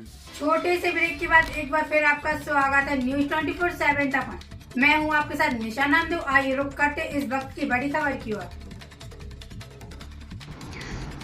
छोटे से ब्रेक के बाद एक बार फिर आपका स्वागत है न्यूज 24/7 तक। मैं हूं आपके साथ निशा नामदेव। आइए रुक करते इस वक्त की बड़ी खबर की ओर।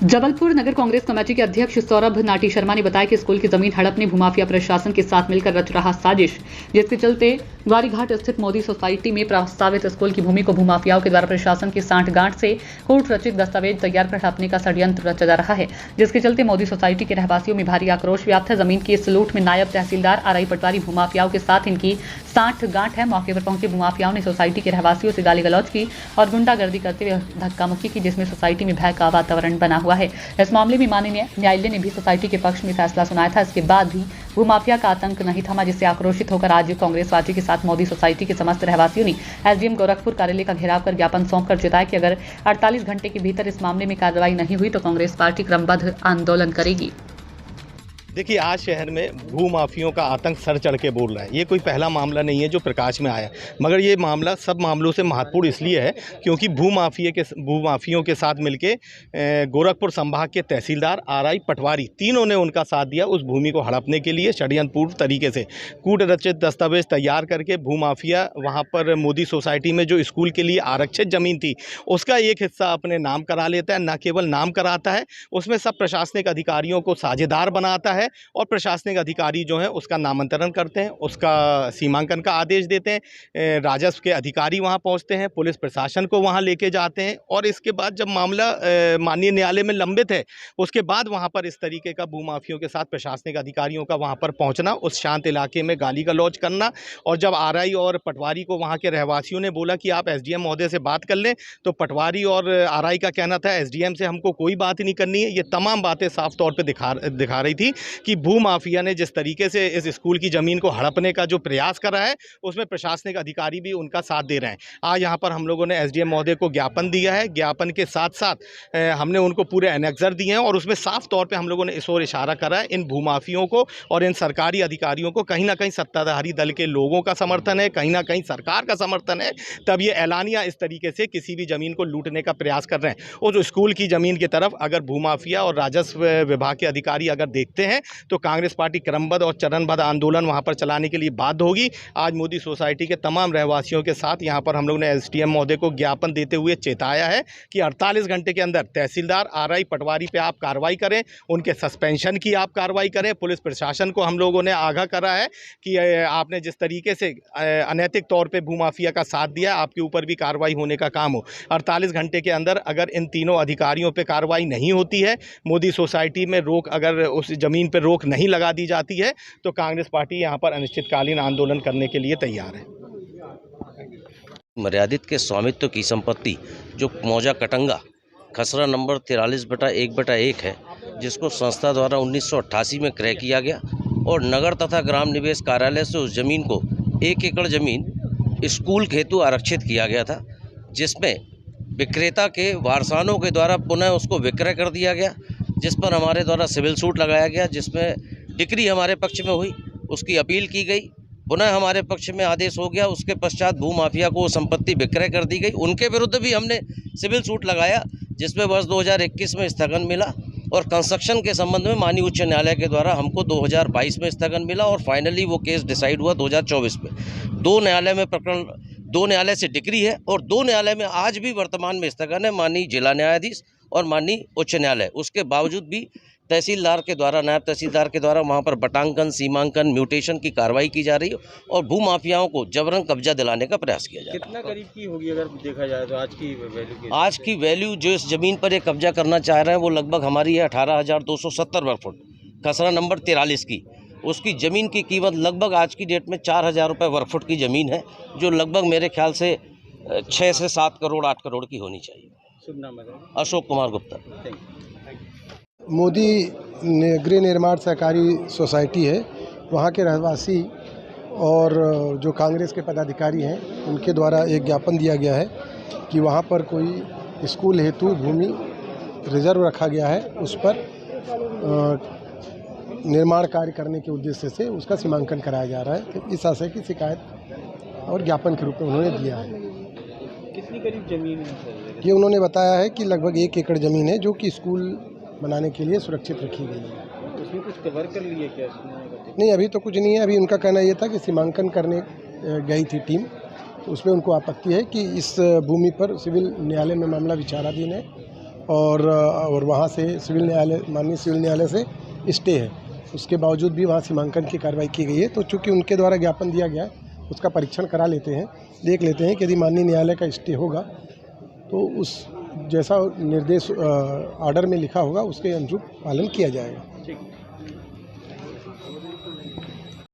जबलपुर नगर कांग्रेस कमेटी के अध्यक्ष सौरभ नाटी शर्मा ने बताया कि स्कूल की जमीन हड़पने भूमाफिया प्रशासन के साथ मिलकर रच रहा साजिश, जिसके चलते ग्वारीघाट स्थित मोदी सोसाइटी में प्रस्तावित स्कूल की भूमि को भूमाफियाओं के द्वारा प्रशासन की सांठगांठ से कूट रचित दस्तावेज तैयार कर हड़पने का षड्यंत्र रचा जा रहा है, जिसके चलते मोदी सोसाइटी के रहवासियों में भारी आक्रोश व्याप्त है। जमीन की इस लूट में नायब तहसीलदार आरआई पटवारी भूमाफियाओं के साथ इनकी सांठगांठ है। मौके पर पहुंचे भूमाफियाओं ने सोसाइटी के रहवासियों से गाली गलौज की और गुंडागर्दी करते हुए धक्का मुक्की की, जिसमें सोसाइटी में भय का वातावरण बना हुआ है। इस मामले में माननीय न्यायालय ने भी सोसाइटी के पक्ष में फैसला सुनाया था। इसके बाद भी भूमाफिया का आतंक नहीं थमा, जिससे आक्रोशित होकर आज कांग्रेस पार्टी के साथ मोदी सोसाइटी के समस्त रहवासियों ने एसडीएम गोरखपुर कार्यालय का घेराव कर ज्ञापन सौंपकर चिताया कि अगर 48 घंटे के भीतर इस मामले में कार्रवाई नहीं हुई तो कांग्रेस पार्टी क्रमबद्ध आंदोलन करेगी। देखिए, आज शहर में भूमाफियों का आतंक सर चढ़ के बोल रहा है। ये कोई पहला मामला नहीं है जो प्रकाश में आया, मगर ये मामला सब मामलों से महत्वपूर्ण इसलिए है क्योंकि भूमाफियों के साथ मिलके गोरखपुर संभाग के तहसीलदार आरआई पटवारी तीनों ने उनका साथ दिया उस भूमि को हड़पने के लिए। षड्यंत्रपूर्ण तरीके से कूट रचित दस्तावेज तैयार करके भूमाफिया वहाँ पर मोदी सोसाइटी में जो स्कूल के लिए आरक्षित ज़मीन थी उसका एक हिस्सा अपने नाम करा लेता है। न केवल नाम कराता है, उसमें सब प्रशासनिक अधिकारियों को साझेदार बनाता है और प्रशासनिक अधिकारी जो हैं उसका नामांतरण करते हैं, उसका सीमांकन का आदेश देते हैं। राजस्व के अधिकारी वहां पहुंचते हैं, पुलिस प्रशासन को वहां लेके जाते हैं और इसके बाद जब मामला माननीय न्यायालय में लंबित है उसके बाद वहां पर इस तरीके का भूमाफियों के साथ प्रशासनिक अधिकारियों का वहां पर पहुंचना, उस शांत इलाके में गाली गलौज करना। और जब आरआई और पटवारी को वहाँ के रहवासियों ने बोला कि आप एसडीएम महोदय से बात कर लें, तो पटवारी और आरआई का कहना था एसडीएम से हमको कोई बात नहीं करनी है। ये तमाम बातें साफ तौर पर दिखा रही थी कि भूमाफिया ने जिस तरीके से इस स्कूल की ज़मीन को हड़पने का जो प्रयास करा है उसमें प्रशासनिक अधिकारी भी उनका साथ दे रहे हैं। आज यहाँ पर हम लोगों ने एसडीएम महोदय को ज्ञापन दिया है। ज्ञापन के साथ साथ हमने उनको पूरे एनेक्सर दिए हैं और उसमें साफ तौर पे हम लोगों ने इस ओर इशारा करा है इन भूमाफियों को और इन सरकारी अधिकारियों को कहीं ना कहीं सत्ताधारी दल के लोगों का समर्थन है, कहीं ना कहीं सरकार का समर्थन है, तब ये ऐलानिया इस तरीके से किसी भी ज़मीन को लूटने का प्रयास कर रहे हैं। उस स्कूल की ज़मीन की तरफ अगर भूमाफिया और राजस्व विभाग के अधिकारी अगर देखते हैं तो कांग्रेस पार्टी क्रमबद्ध और चरणबद्ध आंदोलन वहां पर चलाने के लिए बाध्य होगी। आज मोदी सोसाइटी के तमाम रहवासियों के साथ यहां पर हम लोग ने एसडीएम महोदय को ज्ञापन देते हुए चेताया है कि 48 घंटे के अंदर तहसीलदार आरआई पटवारी पे आप कार्रवाई करें, उनके सस्पेंशन की आप कार्रवाई करें। पुलिस प्रशासन को हम लोगों ने आगाह करा है कि आपने जिस तरीके से अनैतिक तौर पर भूमाफिया का साथ दिया, आपके ऊपर भी कार्रवाई होने का काम हो। 48 घंटे के अंदर अगर इन तीनों अधिकारियों पर कार्रवाई नहीं होती है, मोदी सोसाइटी में रोक अगर उस ज़मीन पर रोक नहीं लगा दी जाती है तो कांग्रेस पार्टी यहां पर अनिश्चितकालीन आंदोलन करने के लिए तैयार है। मर्यादित के स्वामित्व की संपत्ति जो मौजा कटंगा खसरा नंबर 43/1/1 है, जिसको संस्था द्वारा 1988 में क्रय किया गया और नगर तथा ग्राम निवेश कार्यालय से उस जमीन को 1 एकड़ जमीन स्कूल हेतु आरक्षित किया गया था, जिसमें विक्रेता के वारसानों के द्वारा पुनः उसको विक्रय कर दिया गया, जिस पर हमारे द्वारा सिविल सूट लगाया गया, जिसमें डिक्री हमारे पक्ष में हुई, उसकी अपील की गई, पुनः हमारे पक्ष में आदेश हो गया। उसके पश्चात भूमाफिया को संपत्ति विक्रय कर दी गई। उनके विरुद्ध भी हमने सिविल सूट लगाया, जिसमें वर्ष 2021 में स्थगन मिला और कंस्ट्रक्शन के संबंध में माननीय उच्च न्यायालय के द्वारा हमको 2022 में स्थगन मिला और फाइनली वो केस डिसाइड हुआ 2024 में। 2 न्यायालय में प्रकरण, 2 न्यायालय से डिक्री है और 2 न्यायालय में आज भी वर्तमान में स्थगन है, माननीय जिला न्यायाधीश और माननीय उच्च न्यायालय। उसके बावजूद भी तहसीलदार के द्वारा, नायब तहसीलदार के द्वारा वहाँ पर बटांकन, सीमांकन, म्यूटेशन की कार्रवाई की जा रही है और भूमाफियाओं को जबरन कब्जा दिलाने का प्रयास किया जा रहा है। कितना करीब की होगी अगर देखा जाए तो आज की वैल्यू? आज की वैल्यू जो इस ज़मीन पर ये कब्जा करना चाह रहे हैं वो लगभग हमारी है 18,270 वर्ग फुट, खसरा नंबर 43 की। उसकी ज़मीन की कीमत लगभग आज की डेट में 4,000 रुपये वर्ग फुट की ज़मीन है, जो लगभग मेरे ख्याल से 6 से 7 करोड़ 8 करोड़ की होनी चाहिए। शुभ नाम है? अशोक कुमार गुप्ता। मोदी गृह निर्माण सहकारी सोसाइटी है, वहाँ के रहवासी और जो कांग्रेस के पदाधिकारी हैं उनके द्वारा एक ज्ञापन दिया गया है कि वहाँ पर कोई स्कूल हेतु भूमि रिजर्व रखा गया है, उस पर निर्माण कार्य करने के उद्देश्य से उसका सीमांकन कराया जा रहा है। तो इस आशय की शिकायत और ज्ञापन के रूप में उन्होंने दिया है। कितनी करीब जमीन है? ये उन्होंने बताया है कि लगभग 1 एकड़ ज़मीन है जो कि स्कूल बनाने के लिए सुरक्षित रखी गई है। उसमें कुछ कवर कर ली है क्या इसमें? नहीं, अभी तो कुछ नहीं है। अभी उनका कहना ये था कि सीमांकन करने गई थी टीम, तो उसमें उनको आपत्ति है कि इस भूमि पर सिविल न्यायालय में मामला विचाराधीन है और वहाँ से माननीय सिविल न्यायालय से स्टे है। उसके बावजूद भी वहाँ सीमांकन की कार्रवाई की गई है। तो चूँकि उनके द्वारा ज्ञापन दिया गया है, उसका परीक्षण करा लेते हैं, देख लेते हैं कि यदि माननीय न्यायालय का स्टे होगा तो उस जैसा निर्देश ऑर्डर में लिखा होगा उसके अनुरूप पालन किया जाएगा। ठीक।